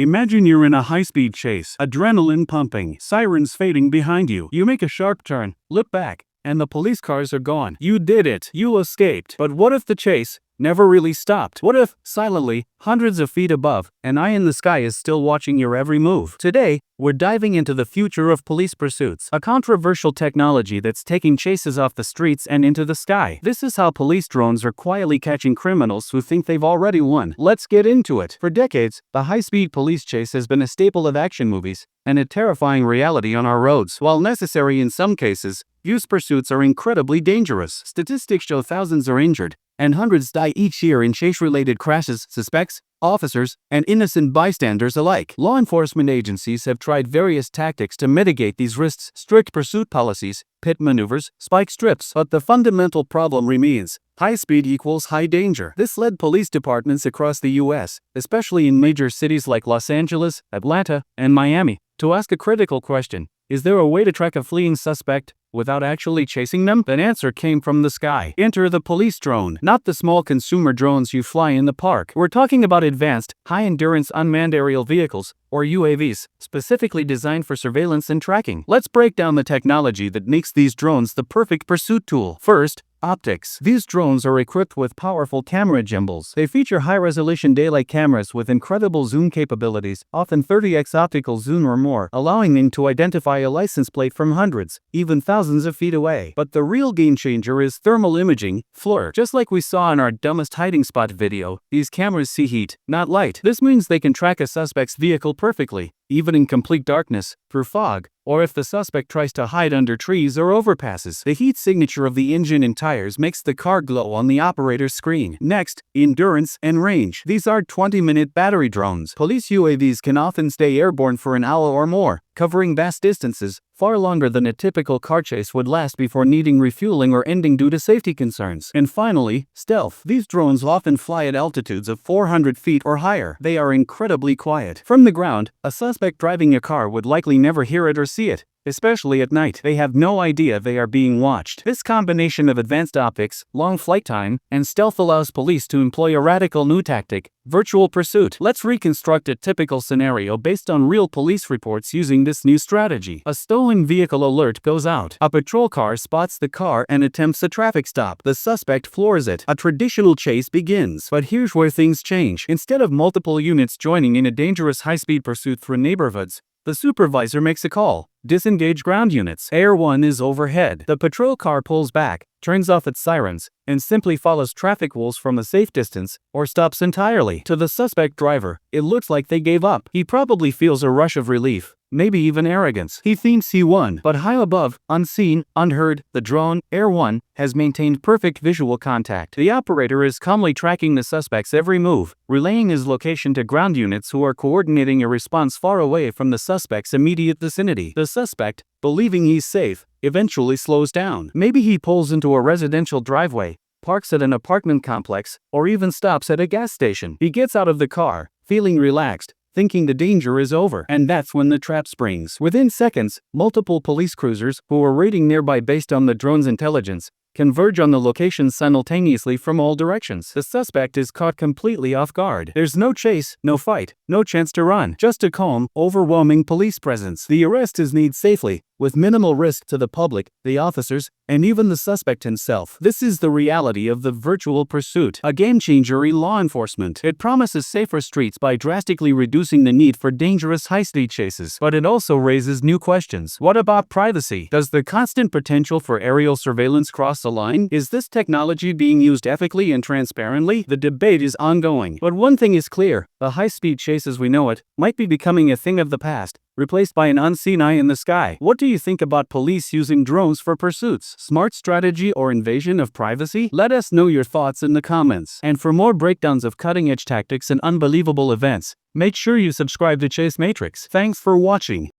Imagine you're in a high-speed chase, adrenaline pumping, sirens fading behind you. You make a sharp turn, look back, and the police cars are gone. You did it. You escaped. But what if the chase never really stopped? What if, silently, hundreds of feet above, an eye in the sky is still watching your every move? Today, we're diving into the future of police pursuits, a controversial technology that's taking chases off the streets and into the sky. This is how police drones are quietly catching criminals who think they've already won. Let's get into it. For decades, the high-speed police chase has been a staple of action movies and a terrifying reality on our roads. While necessary in some cases, these pursuits are incredibly dangerous. Statistics show thousands are injured and hundreds die each year in chase-related crashes. Suspects, officers, and innocent bystanders alike. Law enforcement agencies have tried various tactics to mitigate these risks: strict pursuit policies, pit maneuvers, spike strips. But the fundamental problem remains: high speed equals high danger. This led police departments across the U.S., especially in major cities like Los Angeles, Atlanta, and Miami, to ask a critical question: is there a way to track a fleeing suspect without actually chasing them? An answer came from the sky. Enter the police drone. Not the small consumer drones you fly in the park. We're talking about advanced, high-endurance unmanned aerial vehicles, or UAVs, specifically designed for surveillance and tracking. Let's break down the technology that makes these drones the perfect pursuit tool. First, optics. These drones are equipped with powerful camera gimbals. They feature high-resolution daylight cameras with incredible zoom capabilities, often 30x optical zoom or more, allowing them to identify a license plate from hundreds, even thousands of feet away. But the real game changer is thermal imaging, FLIR. Just like we saw in our dumbest hiding spot video, these cameras see heat, not light. This means they can track a suspect's vehicle perfectly, even in complete darkness, through fog, or if the suspect tries to hide under trees or overpasses. The heat signature of the engine and tires makes the car glow on the operator's screen. Next, endurance and range. These are 20-minute battery drones. Police UAVs can often stay airborne for an hour or more, covering vast distances, far longer than a typical car chase would last before needing refueling or ending due to safety concerns. And finally, stealth. These drones often fly at altitudes of 400 feet or higher. They are incredibly quiet. From the ground, a suspect driving a car would likely never hear it or see it. Especially at night, they have no idea they are being watched. This combination of advanced optics, long flight time, and stealth allows police to employ a radical new tactic: virtual pursuit. Let's reconstruct a typical scenario based on real police reports using this new strategy. A stolen vehicle alert goes out. A patrol car spots the car and attempts a traffic stop. The suspect floors it. A traditional chase begins. But here's where things change. Instead of multiple units joining in a dangerous high-speed pursuit through neighborhoods, the supervisor makes a call: disengage ground units. Air 1 is overhead. The patrol car pulls back, turns off its sirens, and simply follows traffic rules from a safe distance, or stops entirely. To the suspect driver, it looks like they gave up. He probably feels a rush of relief, maybe even arrogance. He thinks he won. But high above, unseen, unheard, the drone, Air 1, has maintained perfect visual contact. The operator is calmly tracking the suspect's every move, relaying his location to ground units who are coordinating a response far away from the suspect's immediate vicinity. The suspect, believing he's safe, eventually slows down. Maybe he pulls into a residential driveway, parks at an apartment complex, or even stops at a gas station. He gets out of the car, feeling relaxed, thinking the danger is over. And that's when the trap springs. Within seconds, multiple police cruisers, who are raiding nearby based on the drone's intelligence, converge on the location simultaneously from all directions. The suspect is caught completely off guard. There's no chase, no fight, no chance to run, just a calm, overwhelming police presence. The arrest is made safely, with minimal risk to the public, the officers, and even the suspect himself. This is the reality of the virtual pursuit, a game-changer in law enforcement. It promises safer streets by drastically reducing the need for dangerous high-speed chases. But it also raises new questions. What about privacy? Does the constant potential for aerial surveillance cross the line? Is this technology being used ethically and transparently? The debate is ongoing. But one thing is clear: the high-speed chase as we know it might be becoming a thing of the past, replaced by an unseen eye in the sky. What do you think about police using drones for pursuits? Smart strategy or invasion of privacy? Let us know your thoughts in the comments. And for more breakdowns of cutting-edge tactics and unbelievable events, make sure you subscribe to Chase Matrix. Thanks for watching.